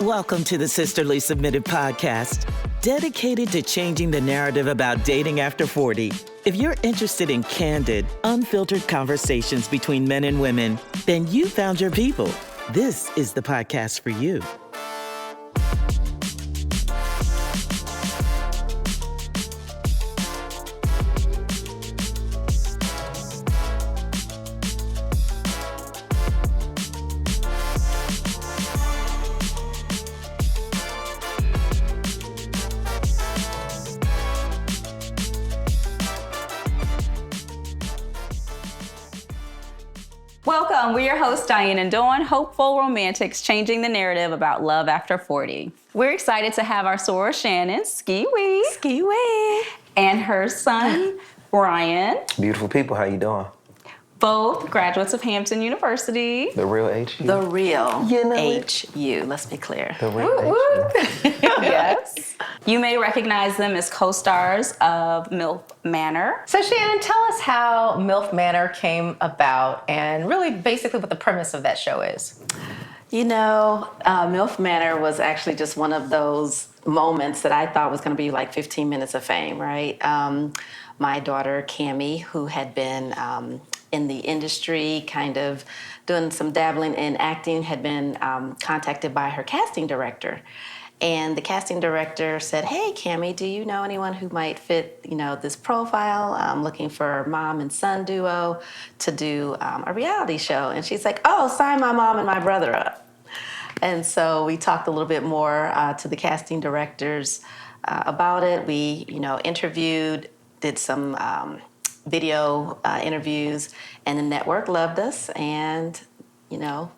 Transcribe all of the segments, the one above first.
Welcome to the Sisterly Submitted podcast, dedicated to changing the narrative about dating after 40. If you're interested in candid, unfiltered conversations between men and women, then you found your people. This is the podcast for you. Welcome. We're your hosts, Diane and Dawn, hopeful romantics changing the narrative about love after 40. We're excited to have our soror, Shannan, ski-wee, and her son, Ryan. Beautiful people, how you doing? Both graduates of Hampton University. The real HU? The real HU, let's be clear. The real HU. Yes. You may recognize them as co-stars of MILF Manor. So Shannan, tell us how MILF Manor came about and really basically what the premise of that show is. You know, MILF Manor was actually just one of those moments that I thought was going to be like 15 minutes of fame, right? My daughter, Cammie, who had been in the industry, kind of doing some dabbling in acting, had been contacted by her casting director. And the casting director said, "Hey, Cammie, do you know anyone who might fit, this profile? I'm looking for a mom and son duo to do a reality show." And she's like, "Oh, sign my mom and my brother up." And so we talked a little bit more to the casting directors about it. We, interviewed, did some video interviews, and the network loved us. And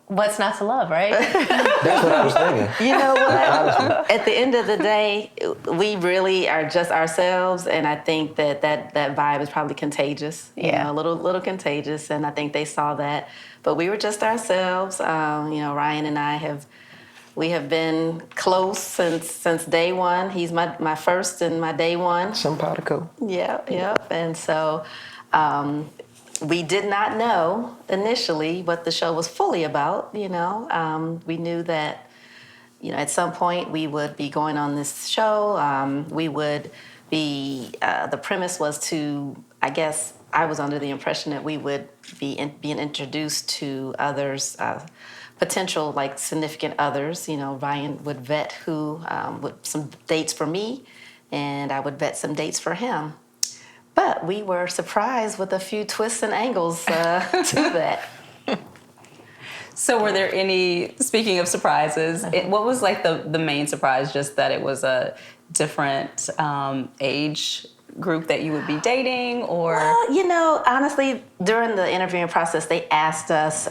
What's not to love, right? That's what I was thinking. You know what? At the end of the day, we really are just ourselves, and I think that vibe is probably contagious. Yeah, a little contagious, and I think they saw that. But we were just ourselves. Ryan and I have been close since day one. He's my first and my day one. Simpatico. Yeah. And so we did not know initially what the show was fully about. We knew that, at some point we would be going on this show. We would be, the premise was to, I guess, I was under the impression that we would be being introduced to others, potential like significant others. Ryan would vet some dates for me, and I would vet some dates for him. But we were surprised with a few twists and angles to that. So were there any, speaking of surprises, what was like the main surprise? Just that it was a different age group that you would be dating, or? Well, honestly, during the interviewing process, they asked us,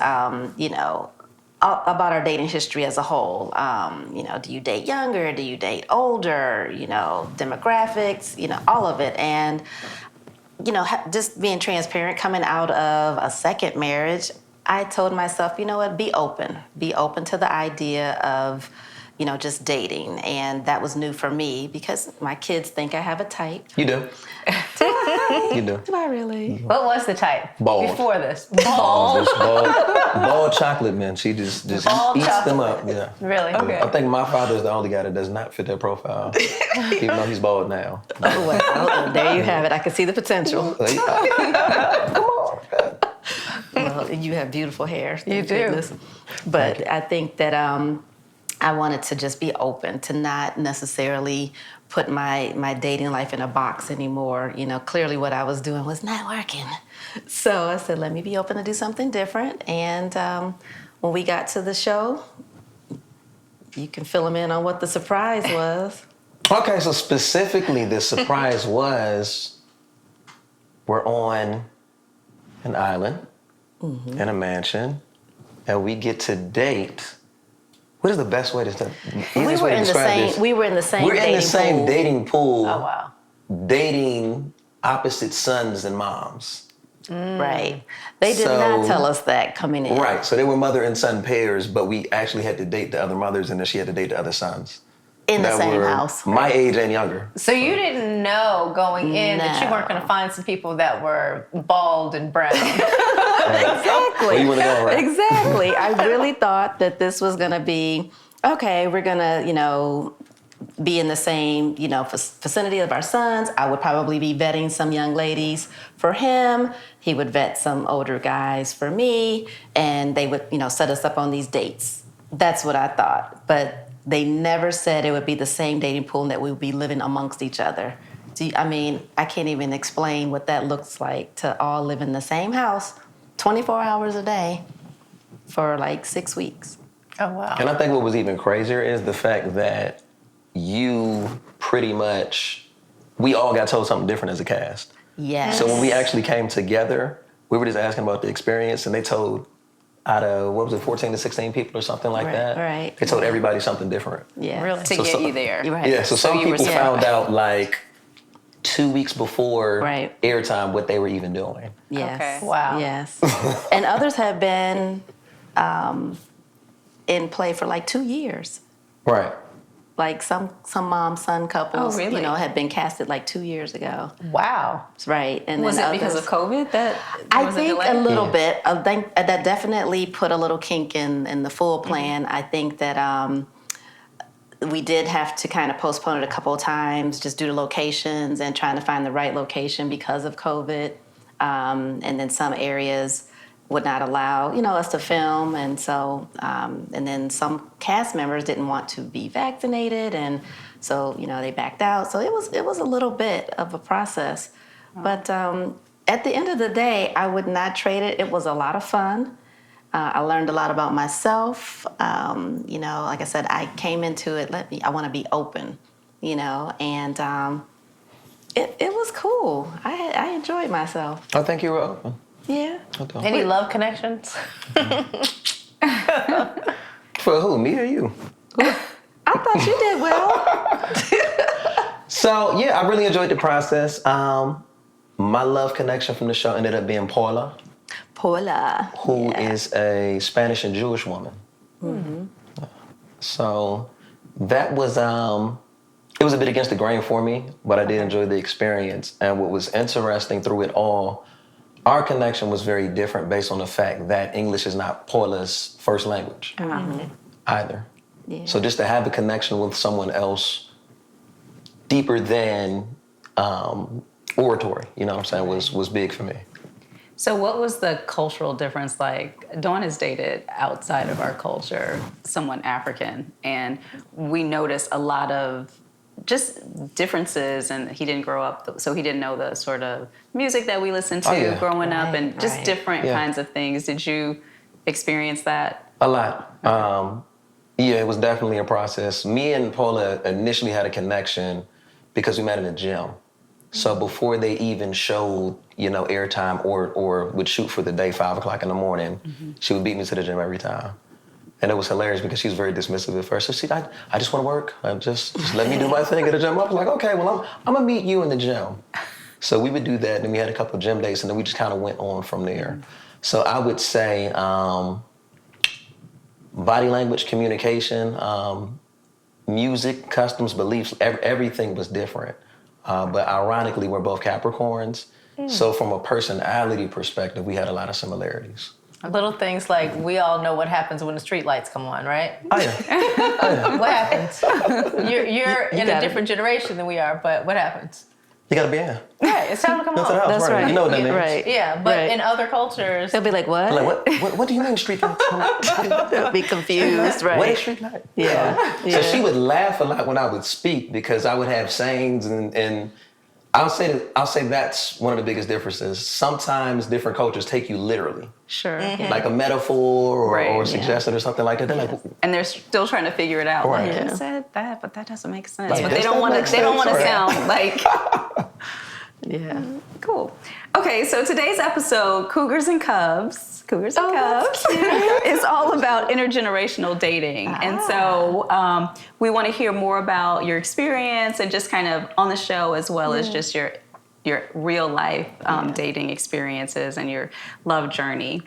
about our dating history as a whole. Do you date younger? Do you date older? Demographics, all of it. And, just being transparent, coming out of a second marriage, I told myself, be open. Be open to the idea of, just dating. And that was new for me because my kids think I have a type. You do. Do I? You do. Do I really? What was the type Bald. before this? Bald chocolate men. She just eats them up. Yeah. Really? Okay. I think my father's the only guy that does not fit that profile, even though he's bald now. Oh, well, there you have it. I can see the potential. Come on. Well, you have beautiful hair. You do. Goodness. But I think that I wanted to just be open, to not necessarily put my dating life in a box anymore. Clearly what I was doing was not working. So I said, let me be open to do something different. And when we got to the show, you can fill them in on what the surprise was. Okay, so specifically the surprise was we're on an island in a mansion, and we get to date. What is the best way to describe this? We were in the same dating pool. Oh, wow. Dating opposite sons and moms. Right. They did not tell us that coming in. Right. So they were mother and son pairs, but we actually had to date the other mothers, and then she had to date the other sons. In the that same were house. My age and younger. So you didn't know going in that you weren't going to find some people that were bald and brown. Exactly. Where you want to go, right? Exactly. I really thought that this was going to be okay, we're gonna, be in the same, vicinity of our sons. I would probably be vetting some young ladies for him. He would vet some older guys for me, and they would, set us up on these dates. That's what I thought. But they never said it would be the same dating pool and that we would be living amongst each other. I can't even explain what that looks like to all live in the same house 24 hours a day for like 6 weeks. Oh, wow. And I think what was even crazier is the fact that we all got told something different as a cast. Yes. So when we actually came together, we were just asking about the experience, and they told out of, 14 to 16 people or something like that? Right. They told everybody something different. Yeah. Really? To get you there. Right. Yeah, so some you were people scared. found out like 2 weeks before Right. airtime what they were even doing. Yes. Okay. Wow. Yes. And others have been in play for like 2 years. Right. Like some mom-son couples, Oh, really? had been casted like 2 years ago. Wow. Right. And Was then it because of others- COVID that I was think delay? a little Yeah. bit. I think that definitely put a little kink in the full plan. I think that we did have to kind of postpone it a couple of times just due to locations and trying to find the right location because of COVID. And then some areas would not allow, us to film. And so, and then some cast members didn't want to be vaccinated. And so, they backed out. So it was a little bit of a process. But at the end of the day, I would not trade it. It was a lot of fun. I learned a lot about myself. Like I said, I came into it, I want to be open, and it was cool. I enjoyed myself. I think you were open. Yeah. Any love connections? For who, me or you? I thought you did well. So, yeah, I really enjoyed the process. My love connection from the show ended up being Paula, Paula. who is a Spanish and Jewish woman. Mm-hmm. So that was, it was a bit against the grain for me, but I did enjoy the experience. And what was interesting through it all, our connection was very different based on the fact that English is not Paula's first language either. Yeah. So just to have a connection with someone else deeper than oratory, was big for me. So what was the cultural difference like? Dawn has dated outside of our culture, someone African, and we noticed a lot of just differences, and he didn't grow up, so he didn't know the sort of music that we listened to growing up, and just different kinds of things. Did you experience that? A lot. Yeah, it was definitely a process. Me and Paula initially had a connection because we met in a gym. So before they even showed, airtime or would shoot for the day, 5 o'clock in the morning, she would beat me to the gym every time. And it was hilarious because she was very dismissive at first. So she, I just want to work. Just let me do my thing at the gym. I was like, okay, well, I'm going to meet you in the gym. So we would do that. And we had a couple of gym dates, and then we just kind of went on from there. So I would say body language, communication, music, customs, beliefs, everything was different. But ironically, we're both Capricorns. So from a personality perspective, we had a lot of similarities. Little things like we all know what happens when the street lights come on, right? Oh, yeah. What happens? You're in a different generation than we are, but what happens? You got to be in. Right, it's time to come That's home. the house, That's right. You know what that means. Right. Yeah, but Right. in other cultures, They'll be like, what? Like, what do you mean street lights? They'll be confused, right? What is street light? Yeah. So she would laugh a lot when I would speak because I would have sayings, and I'll say that's one of the biggest differences. Sometimes different cultures take you literally, Sure. like a metaphor or Right, a yeah. suggestion or something like that. They're like, And they're still trying to figure it out. Right. Like, Yeah. you said that, but that doesn't make sense. Like, but this they don't want doesn't to. They don't make want to sense, sound like. Yeah. Cool. Okay, so today's episode, Cougars and Cubs, that's is all about intergenerational dating. And so we want to hear more about your experience and just kind of on the show, as well as just your real life dating experiences and your love journey.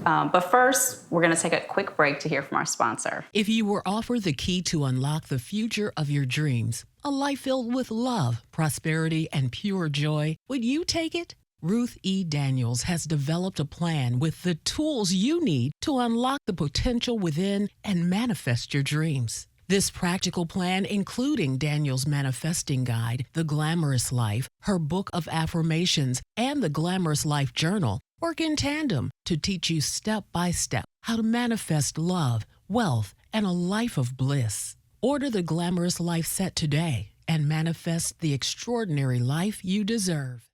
But first, we're going to take a quick break to hear from our sponsor. If you were offered the key to unlock the future of your dreams, a life filled with love, prosperity, and pure joy, would you take it? Ruth E. Daniels has developed a plan with the tools you need to unlock the potential within and manifest your dreams. This practical plan, including Daniel's Manifesting Guide, The Glamorous Life, her book of affirmations, and the Glamorous Life Journal, work in tandem to teach you step by step how to manifest love, wealth, and a life of bliss. Order the Glamorous Life set today and manifest the extraordinary life you deserve.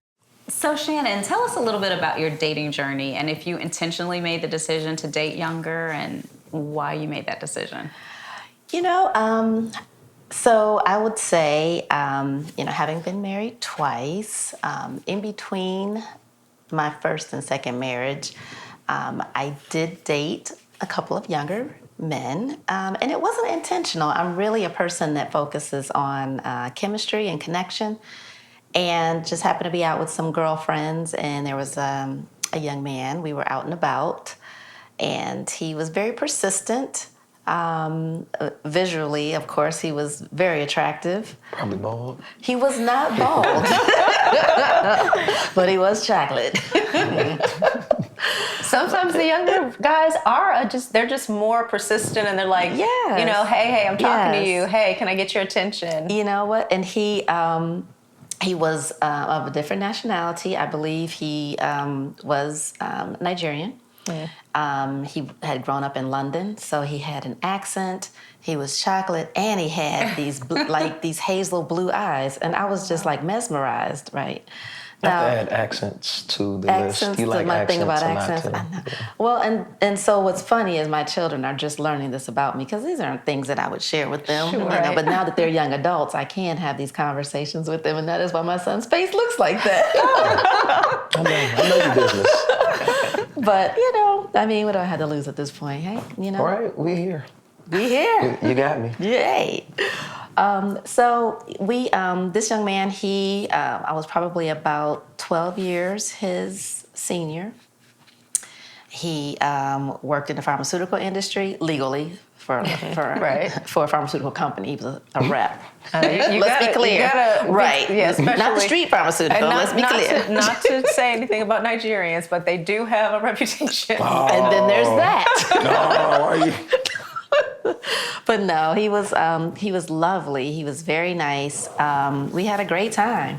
So Shannan, tell us a little bit about your dating journey and if you intentionally made the decision to date younger and why you made that decision. So I would say, having been married twice, in between my first and second marriage, I did date a couple of younger men, and it wasn't intentional. I'm really a person that focuses on chemistry and connection, and just happened to be out with some girlfriends, and there was a young man. We were out and about, and he was very persistent. Visually, of course, he was very attractive. Probably bald. He was not bald, but he was chocolate. Sometimes the younger guys they're just more persistent, and they're like, Yes. hey, I'm talking to Yes. you. Hey, can I get your attention? You know what? And he was of a different nationality. I believe he was Nigerian. He had grown up in London, so he had an accent. He was chocolate, and he had these these hazel blue eyes, and I was just like mesmerized, right? You have to add accents to the list. Accents You to like my accents thing about a lot, accents. too. I know. Well, and so what's funny is my children are just learning this about me because these aren't things that I would share with them. Sure, You know, right. but now that they're young adults, I can have these conversations with them, and that is why my son's face looks like that. I know your business. But I mean, what do I have to lose at this point? Hey, All right, we here. we here. You got me. Yay. So we, this young man, I was probably about 12 years his senior. He worked in the pharmaceutical industry legally for for a pharmaceutical company. He was a rep. Let's be clear. Right. Not the street pharmaceutical. Let's be clear. Not to say anything about Nigerians, but they do have a reputation. And then there's that. No, are you? But no, he was lovely. He was very nice. We had a great time.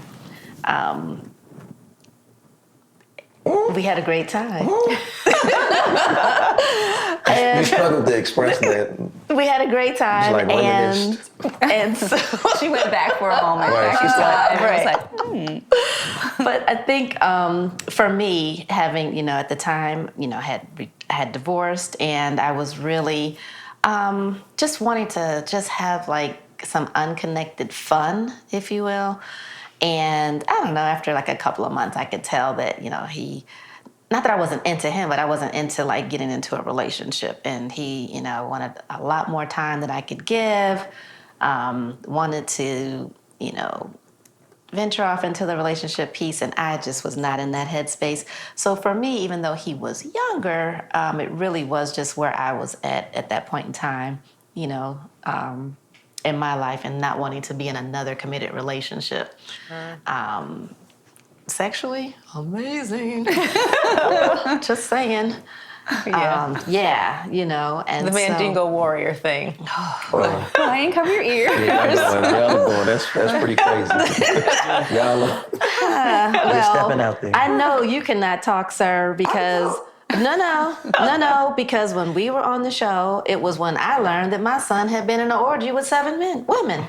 We had a great time. You struggled to express that. We had a great time, Just like and so She went back for a moment. Right, Back she's inside. like- I was like, But I think for me, having at the time had divorced, and I was really just wanting to just have like some unconnected fun, if you will. And I don't know, after like a couple of months, I could tell that he. Not that I wasn't into him, but I wasn't into like getting into a relationship. And he, wanted a lot more time than I could give. Wanted to, venture off into the relationship piece, and I just was not in that headspace. So for me, even though he was younger, it really was just where I was at that point in time, in my life, and not wanting to be in another committed relationship. Sexually amazing. Just saying. And The Mandingo warrior thing. Ryan, cover your ear. Y'all that's pretty crazy. Y'all you're stepping out there. I know you cannot talk, sir, because no, because when we were on the show, it was when I learned that my son had been in an orgy with 7 women.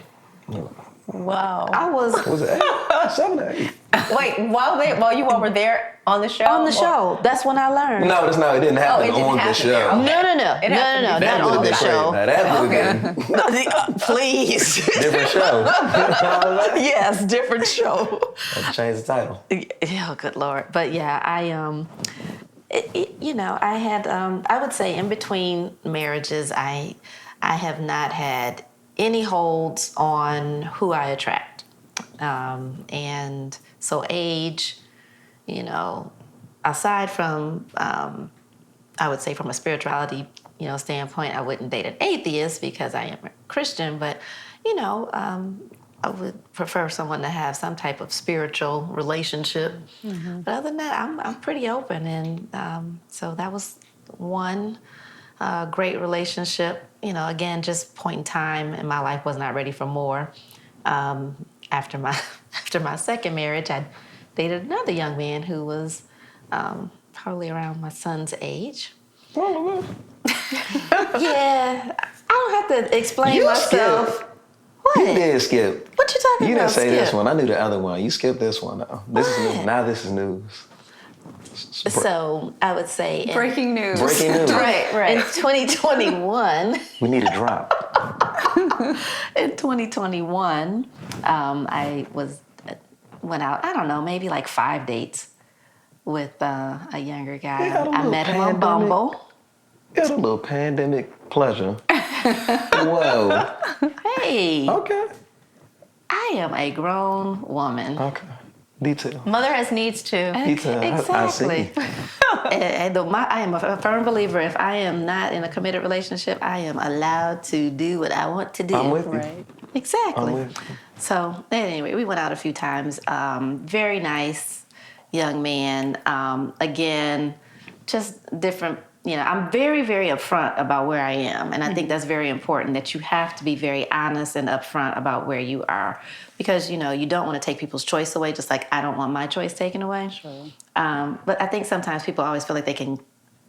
Wow. I was Was it 8? 7 or 8? Wait, while you all were there on the show? on the show. That's when I learned. No, it's not. It didn't happen it didn't on the happen show. there. Okay. No, It has to be- not That on would've the been show. crazy. Now, that would have been Please. different show. Yes, different show. Let's change the title. Oh, good Lord. But yeah, I had, I would say in between marriages, I have not had any holds on who I attract. And so age, aside from, I would say from a spirituality, standpoint, I wouldn't date an atheist because I am a Christian, but, would prefer someone to have some type of spiritual relationship. But other than that, I'm pretty open, and so that was one great relationship. You know, again, just point in time in my life was not ready for more. After my second marriage, I dated another young man who was probably around my son's age. Yeah, I don't have to explain myself. Skip. What? You did skip. What you talking You about? didn't say this Skip? one. I knew the other one. You skipped this one though. This is news. Now this is news. So I would say Breaking news. Breaking news. right. In 2021. We need a drop. In 2021, I went out, I don't know, maybe like 5 dates with a younger guy. You had a I little met him on pandemic. Bumble. You had a little pandemic pleasure. Whoa. Hey, Okay. I am a grown woman. Okay. Detail. Mother has needs too. Detail. Exactly. I see. And I am a firm believer, if I am not in a committed relationship, I am allowed to do what I want to do. I'm with you. Right. Exactly. I'm with you. So anyway, we went out a few times. Very nice young man. Again, just different. You know, I'm very, very upfront about where I am. And I think that's very important, that you have to be very honest and upfront about where you are. Because, you know, you don't want to take people's choice away, just like I don't want my choice taken away. Sure. But I think sometimes people always feel like they can,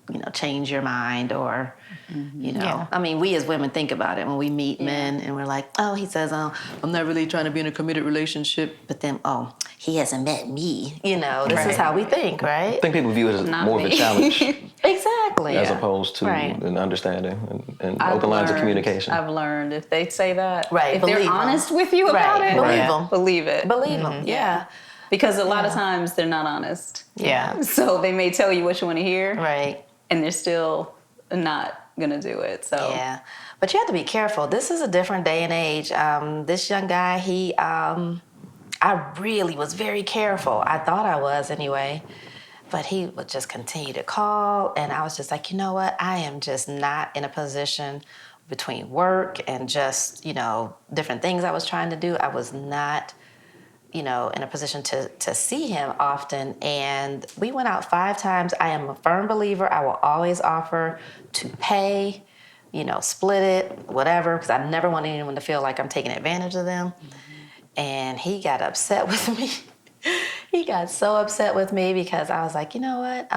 you know, change your mind or, you know. Yeah. I mean, we as women think about it when we meet men and we're like, oh, he says, oh, I'm not really trying to be in a committed relationship. But then, oh, he hasn't met me. You know, this is how we think, right? I think people view it as Not more of a me. challenge Exactly. as opposed to Right. an understanding and open lines of communication. I've learned if they say that, Right, if they're believe 'em. honest with you about Right, it, believe 'em. believe it. Believe them, yeah. Because a lot of times they're not honest. Yeah. So they may tell you what you want to hear, Right. and they're still not gonna do it. So Yeah, but you have to be careful. This is a different day and age. This young guy, I really was very careful. I thought I was anyway, but he would just continue to call, and I was just like, you know what? I am just not in a position between work and just, you know, different things I was trying to do. I was not, you know, in a position to see him often. And we went out 5 times. I am a firm believer. I will always offer to pay, you know, split it, whatever, because I never want anyone to feel like I'm taking advantage of them. And he got upset with me. He got so upset with me because I was like, you know what?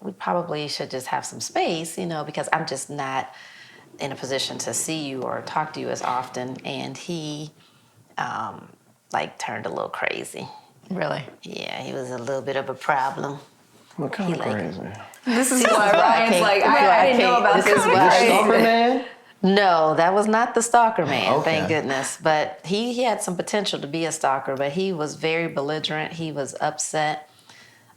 We probably should just have some space, you know, because I'm just not in a position to see you or talk to you as often. And he, turned a little crazy. Really? Yeah, he was a little bit of a problem. What kind of He like- crazy? this is why Ryan's like, I didn't know about this. The stalker man? No, that was not the stalker man, Okay. thank goodness. But he had some potential to be a stalker, but he was very belligerent. He was upset,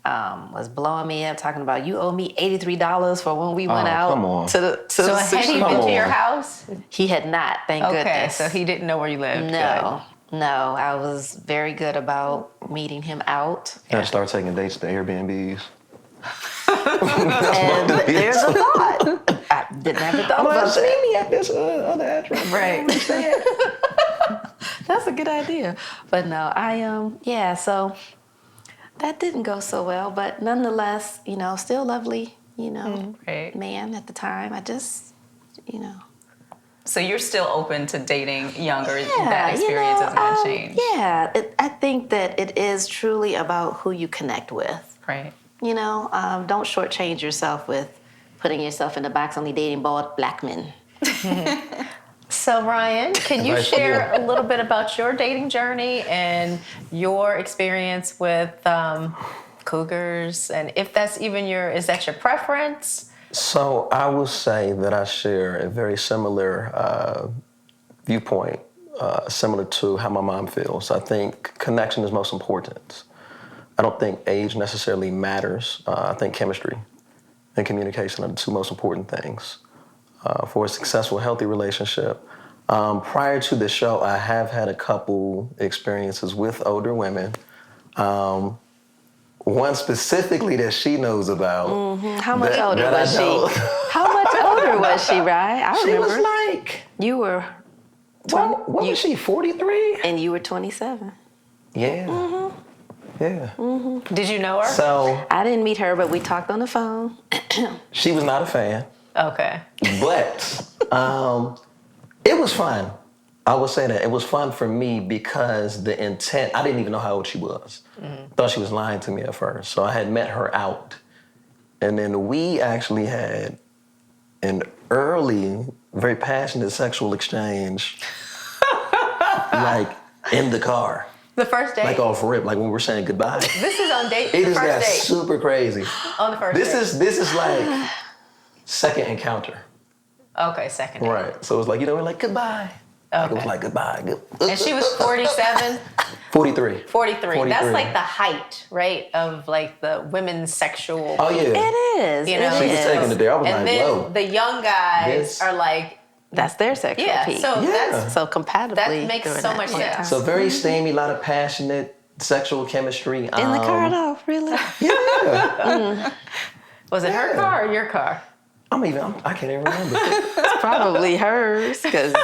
was blowing me up, talking about, you owe me $83 for when we went out come on. to the So had he Come been to your on. house? He had not, thank Okay, goodness. so he didn't know where you lived. No, I was very good about meeting him out. Gotta start taking dates to Airbnbs. And there's a thought. I never thought about that. me at this other address. Right. That's a good idea. But no, so that didn't go so well, but nonetheless, you know, still lovely, you know, Right. man at the time. I just, you know. So you're still open to dating younger. Yeah, That experience you know, has not changed. Yeah, I think that it is truly about who you connect with. Right. You know, don't shortchange yourself with putting yourself in the box only dating bald black men. So Ryan, can you Advice share for a little bit about your dating journey and your experience with Cougars, and if that's even is that your preference? So I will say that I share a very similar viewpoint, similar to how my mom feels. I think connection is most important. I don't think age necessarily matters. I think chemistry and communication are the 2 most important things for a successful, healthy relationship. Prior to the show, I have had a couple experiences with older women. One specifically that she knows about. How much older was I know. she? How much older was she, Ryan? I She remember. was like You were Well, what was she, 43? And you were 27. Yeah. Yeah. Did you know her? So I didn't meet her, but we talked on the phone. she was not a fan, Okay. but it was fun. I will say that it was fun for me because the intent, I didn't even know how old she was. Thought she was lying to me at first. So I had met her out. And then we actually had an early, very passionate sexual exchange, like in the car. The first date? Like off rip, like when we were saying goodbye. This is on date. It the just first got date. super crazy. On the first date. This is like second encounter. Okay, second date. Right. So it was like, we're like goodbye. Like, it was Okay. like goodbye. And she was 47? 43. 43. That's like the height, right, of like the women's sexual. Oh yeah. It is. You know? She was taking it there. I was And like, then whoa. the young guys Yes. are like, That's their sexual yeah. peak. So Yeah. that's So compatibly. That makes during so that much point in sense. time. So very steamy, a lot of passionate sexual chemistry. In the car though, really? Yeah. was it her Yeah. car or your car? I can't even remember. It's probably hers, because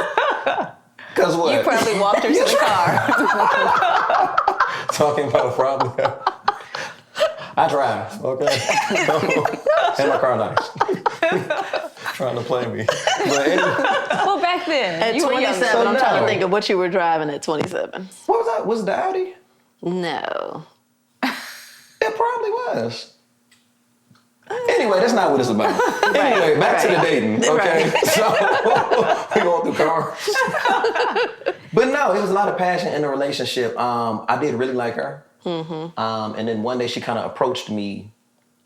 Cause what? You probably walked her to the car. Talking about a problem. I drive, okay? And my car nice. Trying to play me. But anyway, Well, back then, at you were young. 27, I'm So trying no. to think of what you were driving at 27. what was that? Was it the Audi? No. It probably was. Anyway, that's not what it's about. Anyway, back to the dating, okay? So, we're going through cars. But no, it was a lot of passion in the relationship. I did really like her. And then one day she kind of approached me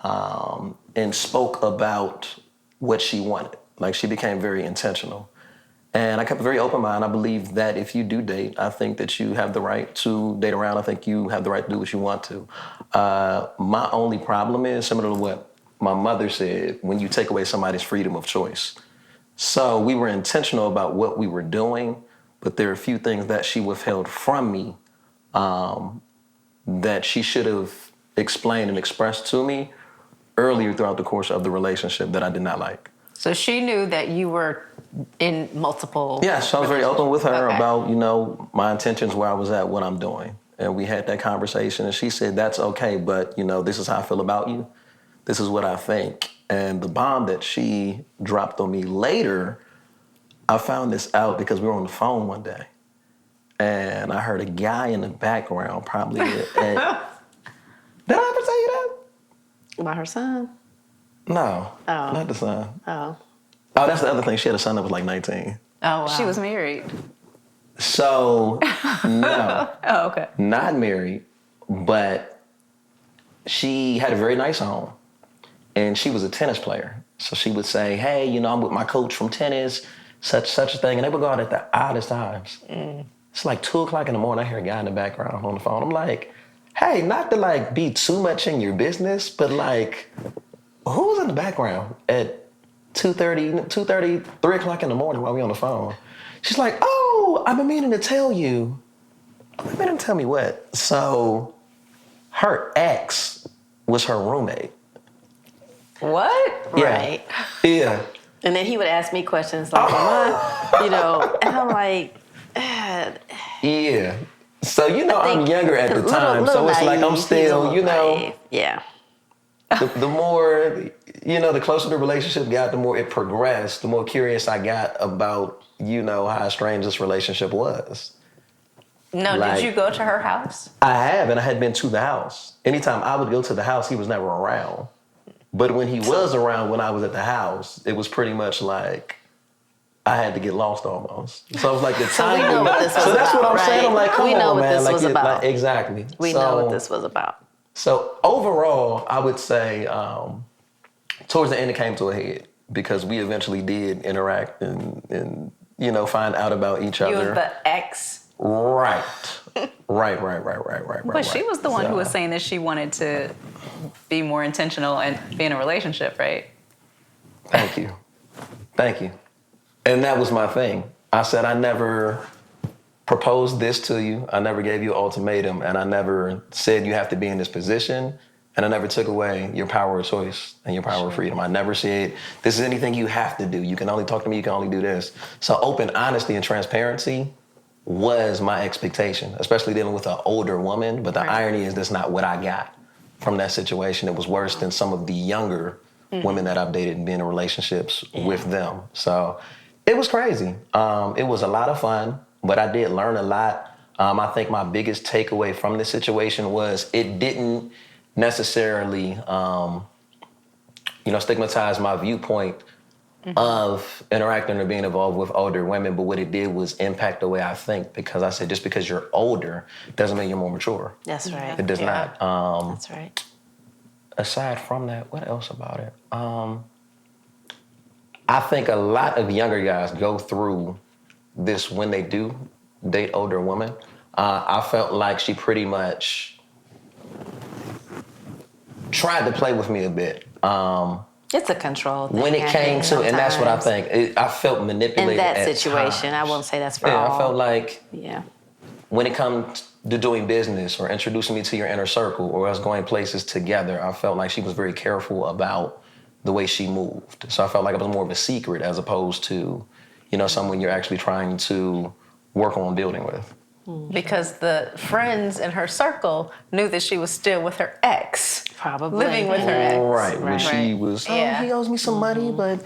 and spoke about what she wanted. Like, she became very intentional. And I kept a very open mind. I believe that if you do date, I think that you have the right to date around. I think you have the right to do what you want to. My only problem is similar to what my mother said, when you take away somebody's freedom of choice. So we were intentional about what we were doing, but there are a few things that she withheld from me that she should have explained and expressed to me earlier throughout the course of the relationship that I did not like. So she knew that you were in multiple. Yes, I was very open with her Okay. about, my intentions, where I was at, what I'm doing. And we had that conversation, and she said, that's okay, but, this is how I feel about you. This is what I think. And the bomb that she dropped on me later, I found this out because we were on the phone one day. And I heard a guy in the background probably. Did I ever tell you that? About her son? No, Oh. not the son. Oh. Oh, that's the other thing. She had a son that was like 19. Oh, wow. She was married. So, no. Oh, okay. Not married, but she had a very nice home. And she was a tennis player. So she would say, hey, I'm with my coach from tennis, such a thing. And they would go out at the oddest times. It's like 2 o'clock in the morning. I hear a guy in the background on the phone. I'm like, hey, not to be too much in your business, but who's in the background at 2:30, 3 o'clock in the morning while we on the phone? She's like, oh, I've been meaning to tell you. I've been meaning to tell me what? So her ex was her roommate. What? Yeah. Right. Yeah. And then he would ask me questions like, and I'm like, Yeah. So, I'm younger at the little- time. little So it's like I'm naive. He's a still, little naive. Yeah. the more, the closer the relationship got, the more it progressed, the more curious I got about, how strange this relationship was. No, did you go to her house? I have, and I had been to the house. Anytime I would go to the house, he was never around. But when he was around, when I was at the house, it was pretty much like I had to get lost almost. So it was like the So we timing. know what this was So that's what about, I'm saying. I'm right? like, come We know on, what man. this was about. Exactly. We know what this was about. So overall, I would say towards the end it came to a head because we eventually did interact and find out about each You other. and the ex. Right. Right. But she was the one who was saying that she wanted to be more intentional and be in a relationship, right? Thank you. And that was my thing. I said, I never proposed this to you. I never gave you an ultimatum. And I never said you have to be in this position. And I never took away your power of choice and your power of freedom. I never said, this is anything you have to do. You can only talk to me, you can only do this. So open honesty and transparency was my expectation, especially dealing with an older woman. But the irony is that's not what I got from that situation. It was worse than some of the younger women that I've dated and been in relationships with them. So it was crazy. It was a lot of fun, but I did learn a lot. I think my biggest takeaway from this situation was it didn't necessarily, stigmatize my viewpoint of interacting or being involved with older women, but what it did was impact the way I think, because I said just because you're older doesn't mean you're more mature. That's right. It does not. That's right. Aside from that, what else about it? I think a lot of younger guys go through this when they do date older women. I felt like she pretty much tried to play with me a bit. It's a control thing. When it came to, and that's what I think, I felt manipulated in that at situation. times. I won't say that's for all. I felt like Yeah. when it comes to doing business or introducing me to your inner circle or us going places together, I felt like she was very careful about the way she moved. So I felt like it was more of a secret as opposed to, someone you're actually trying to work on building with. Because the friends in her circle knew that she was still with her ex. Probably. Living with her ex. Right. When she was, he owes me some money, but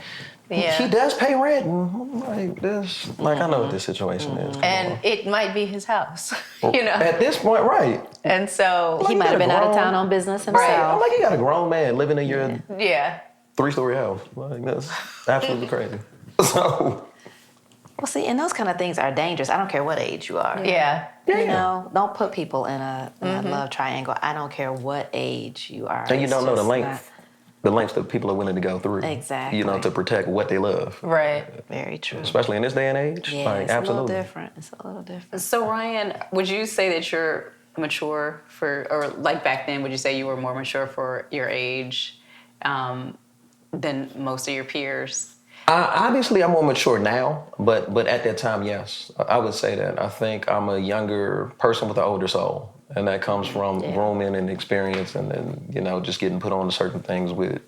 he does pay rent. And I'm like this. Like, I know what this situation is. And it might be his house, At this point, right. And so He might have been out of town on business himself. I'm like, you got a grown man living in your yeah. 3-story house. Like, that's absolutely crazy. So. Well, see, and those kind of things are dangerous. I don't care what age you are. Yeah. Don't put people in a love triangle. I don't care what age you are. And you It's don't know the just length. The lengths that people are willing to go through. Exactly. To protect what they love. Right. Very true. Especially in this day and age. Yeah, like, it's absolutely. a little different. It's a little different. So Ryan, would you say that you're mature or like back then, would you say you were more mature for your age than most of your peers? Obviously, I'm more mature now, but at that time, yes, I would say that. I think I'm a younger person with an older soul, and that comes from grooming and experience, and then just getting put on to certain things with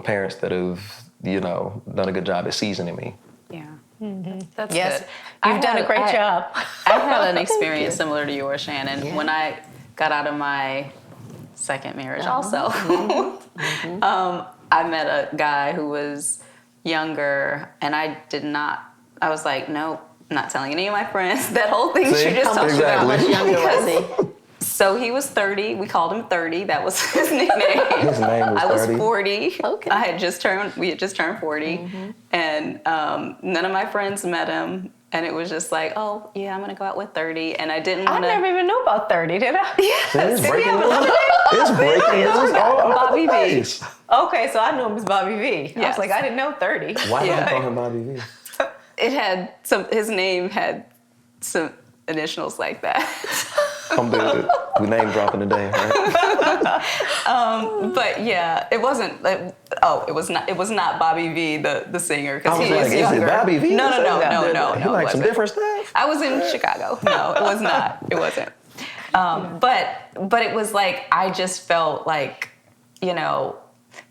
parents that have done a good job at seasoning me. Yeah. That's Yes. good. You've done a great job. I had an experience similar to yours, Shannon. When I got out of my second marriage also, I met a guy who was younger, and I was like, nope, I'm not telling any of my friends that whole thing she just talked about. Exactly. How much younger was he? So he was 30. We called him 30. That was his nickname. His name was I was 30. 40. Okay. We had just turned 40. And none of my friends met him. And it was just like, oh, yeah, I'm going to go out with 30. And I didn't I want to. never even knew about 30, did I? It's breaking news. It's breaking news. Bobby V. Okay, so I knew him as Bobby V. I was Yes. like, I didn't know 30. Why did you call him Bobby V? It had his name had some initials like that. I'm dead. We name dropping today, right? But yeah, it wasn't. It was not Bobby V, the singer, because I was he like, is is it younger. Bobby V? No. You like it some wasn't. different stuff? I was in Chicago. No, it was not. It wasn't. But it was like I just felt like,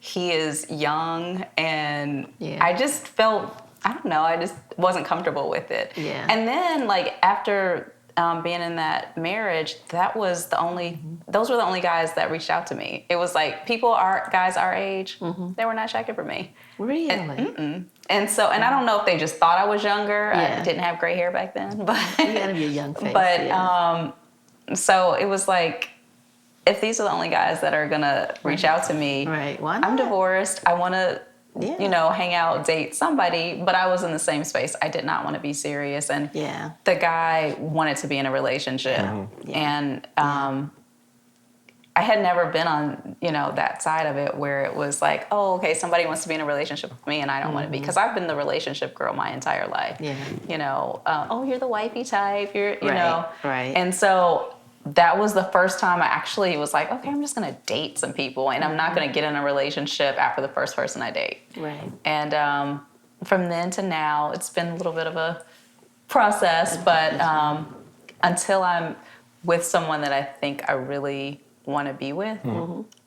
he is young, and I just felt, I don't know, I just wasn't comfortable with it. Yeah. And then like after being in that marriage, those were the only guys that reached out to me. It was like guys our age, they were not checking for me. Really? And so, and I don't know if they just thought I was younger. Yeah. I didn't have gray hair back then, but You gotta be a young face. but so it was like, if these are the only guys that are gonna reach out to me, Right, why I'm not? divorced. I want to, hang out, date somebody. But I was in the same space. I did not want to be serious, and the guy wanted to be in a relationship, and I had never been on, that side of it where it was like, oh, okay, somebody wants to be in a relationship with me and I don't want to be, because I've been the relationship girl my entire life. Oh, you're the wifey type, you know. Right. And so that was the first time I actually was like, okay, I'm just going to date some people, and I'm not going to get in a relationship after the first person I date. Right. And from then to now, it's been a little bit of a process, but until I'm with someone that I think I really want to be with,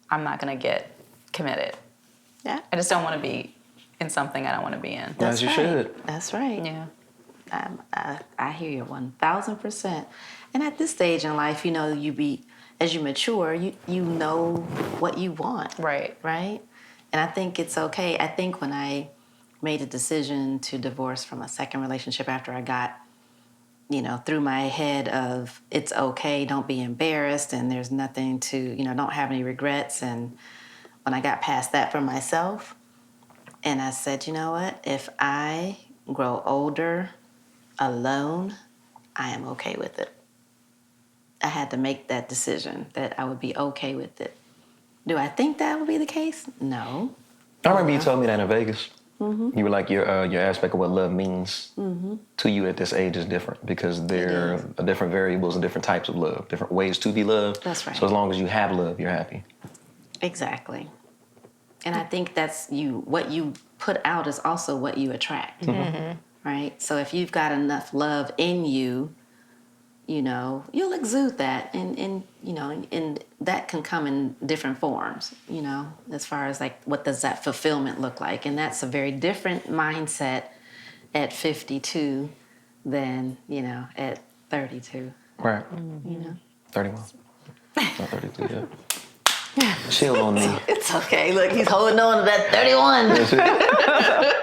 I'm not going to get committed. Yeah. I just don't want to be in something I don't want to be in. As you should. That's right. Yeah. I hear you 1,000%. And at this stage in life, you know, as you mature, you know what you want. Right. Right? And I think it's okay. I think when I made a decision to divorce from a second relationship after I got, you know, through my head of it's okay, don't be embarrassed, and there's nothing to, you know, don't have any regrets. And when I got past that for myself, and I said, you know what, if I grow older alone, I am okay with it. I had to make that decision that I would be okay with it. Do I think that would be the case? No. I remember you told me that in Vegas. You were like, your aspect of what love means to you at this age is different because there are different variables and different types of love, different ways to be loved. That's right. So as long as you have love, you're happy. Exactly. And I think that's what you put out is also what you attract, right? So if you've got enough love in you, you know, you'll exude that, and you know, and that can come in different forms, you know, as far as like what does that fulfillment look like, and that's a very different mindset at 52 than, you know, at 32. Right. You know, 31. Not 32 yet. Chill on me. it's okay. Look, he's holding on to that 31.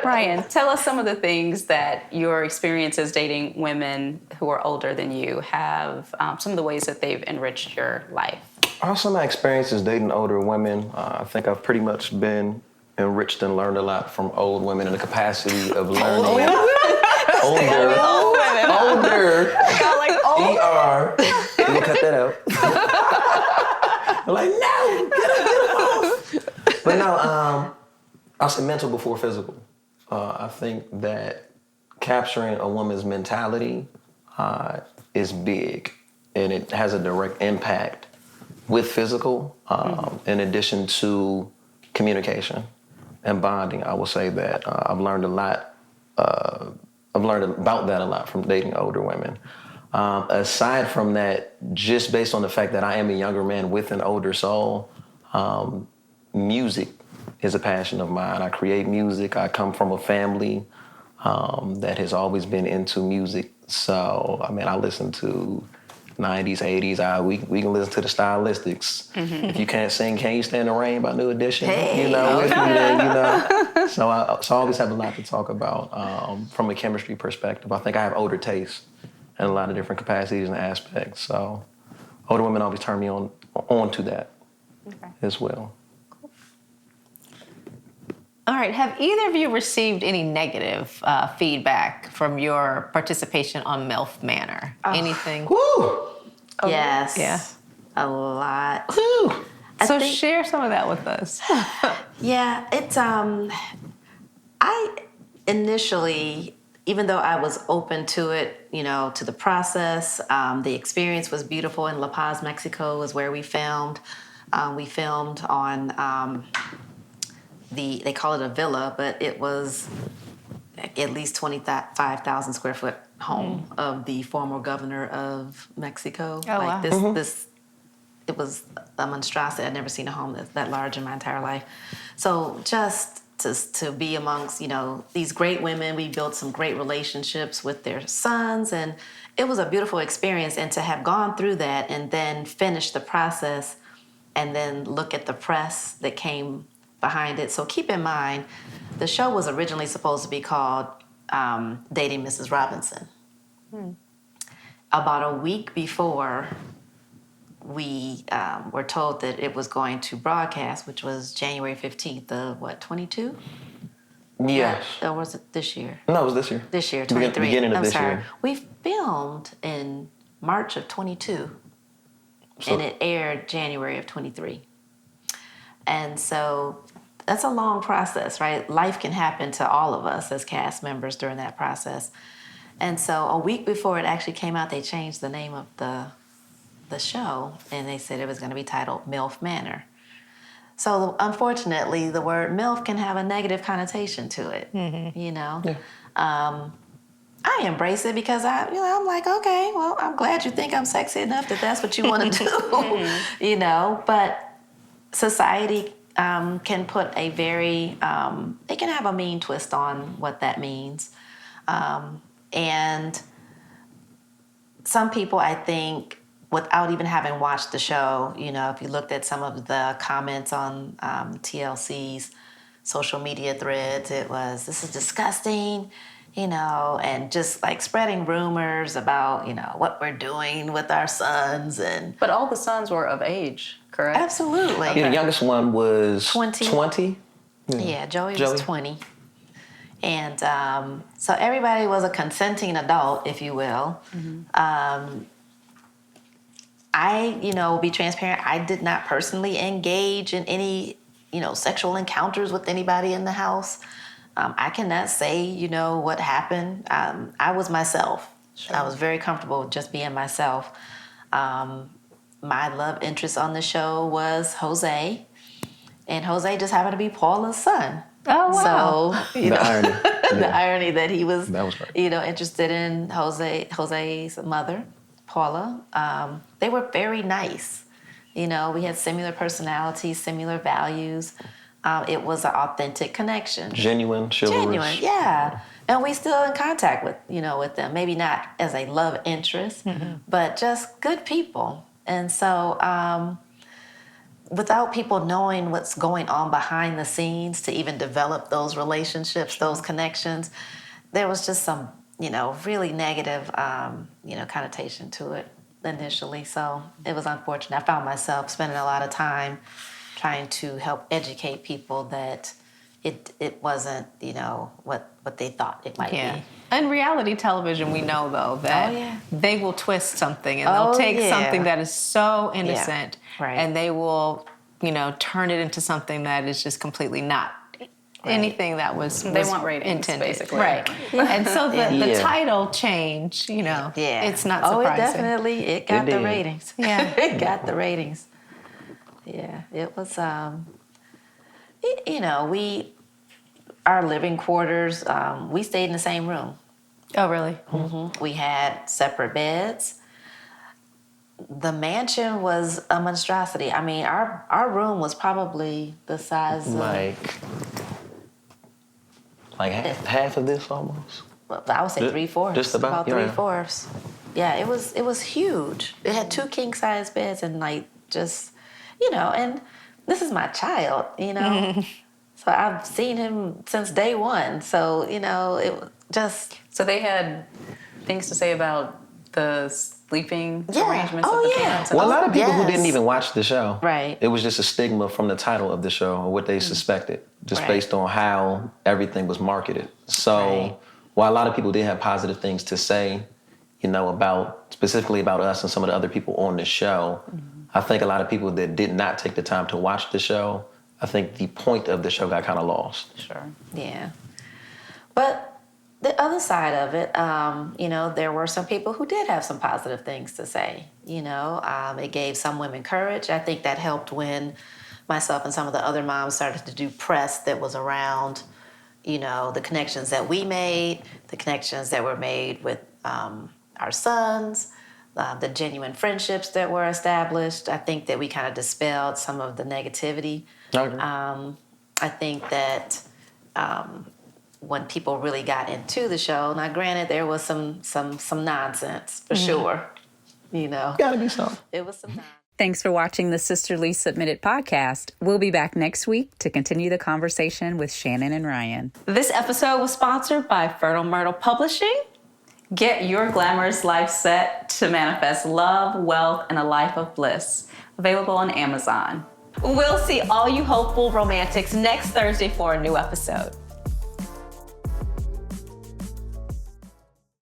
Ryan, tell us some of the things that your experiences dating women who are older than you have, some of the ways that they've enriched your life. Also, my experiences dating older women, I think I've pretty much been enriched and learned a lot from old women in the capacity of learning. Older. ER. You can cut that out. I'm like, no, get him off. But no, I'll say mental before physical. I think that capturing a woman's mentality is big, and it has a direct impact with physical, in addition to communication and bonding. I will say that I've learned a lot. I've learned about that a lot from dating older women. Aside from that, just based on the fact that I am a younger man with an older soul, music is a passion of mine. I create music. I come from a family that has always been into music. So, I mean, I listen to 90s, 80s. We can listen to the Stylistics. If you can't sing, Can You Stand the Rain by New Edition? You know, with me there, you know. So I always have a lot to talk about from a chemistry perspective. I think I have older tastes in a lot of different capacities and aspects. So older women always turn me on to that as well. All right. Have either of you received any negative feedback from your participation on MILF Manor? Anything? Woo! Yes. Yeah. A lot. Woo! So share some of that with us. Yeah, it's I initially, even though I was open to it, you know, to the process, the experience was beautiful in La Paz, Mexico is where we filmed. We filmed on they call it a villa, but it was at least 25,000 square foot home of the former governor of Mexico. Oh, like wow. It was a monstrosity. I'd never seen a home that large in my entire life. So just to be amongst, you know, these great women, we built some great relationships with their sons, and it was a beautiful experience. And to have gone through that and then finish the process and then look at the press that came behind it. So keep in mind, the show was originally supposed to be called Dating Mrs. Robinson. About a week before we were told that it was going to broadcast, which was January 15th of 22? Yes. Or was it this year? No, it was this year. This year, 23. Beginning of I'm this sorry. year. We filmed in March of 22, and it aired January of 23. And so that's a long process, right? Life can happen to all of us as cast members during that process. And so a week before it actually came out, they changed the name of the show, and they said it was going to be titled MILF Manor. So unfortunately, the word MILF can have a negative connotation to it, you know? Yeah. I embrace it because I'm like, okay, well, I'm glad you think I'm sexy enough that that's what you want to do, you know? But society can put a very, they can have a mean twist on what that means. And some people, I think, without even having watched the show, if you looked at some of the comments on TLC's social media threads, it was, this is disgusting, and just like spreading rumors about, what we're doing with our sons. But all the sons were of age, correct? Absolutely. Yeah, the youngest one was 20. 20? Yeah, Joey was 20. And so everybody was a consenting adult, if you will. I, will be transparent. I did not personally engage in any, sexual encounters with anybody in the house. I cannot say, what happened. I was myself. Sure. I was very comfortable with just being myself. My love interest on the show was Jose. And Jose just happened to be Paula's son. Oh, wow. So, The irony. the irony that he was, That was right. interested in Jose's mother, Paula. They were very nice. We had similar personalities, similar values. It was an authentic connection. Genuine, chivalrous. Genuine, yeah. And we still in contact with them. Maybe not as a love interest, but just good people. And so without people knowing what's going on behind the scenes to even develop those relationships, those connections, there was just some, really negative, connotation to it initially. So it was unfortunate. I found myself spending a lot of time trying to help educate people that it wasn't, what they thought it might be. In reality television, we know, though, that they will twist something and they'll take something that is so innocent and they will, turn it into something that is just completely not anything that was They want ratings, intended. basically. Right. And so the title change, it's not surprising. It got the ratings. Yeah. It got the ratings. Yeah, it was, our living quarters, we stayed in the same room. Oh, really? Mm-hmm. We had separate beds. The mansion was a monstrosity. I mean, our room was probably the size of... Like half of this almost? I would say 3/4. Just about? 3/4. Yeah, it was huge. It had 2 king-size beds and and this is my child, So I've seen him since day one. So, it was just... So they had things to say about the sleeping arrangements of the parents? Well, a lot of people who didn't even watch the show. Right. It was just a stigma from the title of the show or what they suspected, just based on how everything was marketed. So while a lot of people did have positive things to say, specifically about us and some of the other people on the show, I think a lot of people that did not take the time to watch the show, I think the point of the show got kind of lost. Sure. Yeah. But the other side of it, there were some people who did have some positive things to say. It gave some women courage. I think that helped when myself and some of the other moms started to do press that was around, the connections that we made, the connections that were made with our sons, the genuine friendships that were established. I think that we kind of dispelled some of the negativity. Okay. I think that when people really got into the show, now granted there was some nonsense for sure, Gotta be some. It was some nonsense. Thanks for watching the Sisterly Submitted podcast. We'll be back next week to continue the conversation with Shannan and Ryan. This episode was sponsored by Fertile Myrtle Publishing. Get your glamorous life set to manifest love, wealth, and a life of bliss. Available on Amazon. We'll see all you hopeful romantics next Thursday for a new episode.